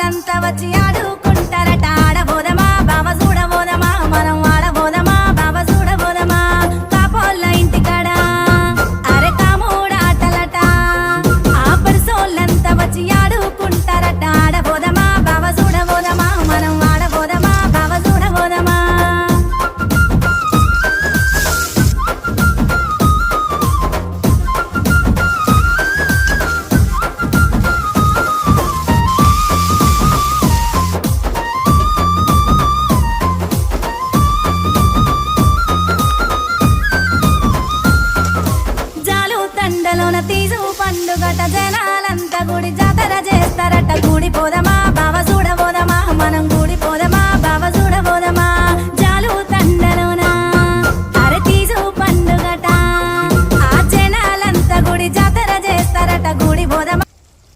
పరసోళ్ళంతా వచ్చి ఆడుకుంటారట ఆడబోదమా బావ చూడబోదమా మనం ఆడబోదమా బావ చూడబోదమా కాపోళ్ళ ఇంటికాడ అరే కామూడాటలట ఆ పరసోళ్ళంతా వచ్చి ఆడుకుంటారట ఆడబోదమా బావ చూడబోదమా మనం ఆడబోదమా బావ చూడబోదమా జాలు తండలోన తీసు పండుగట జనాలంతా గుడి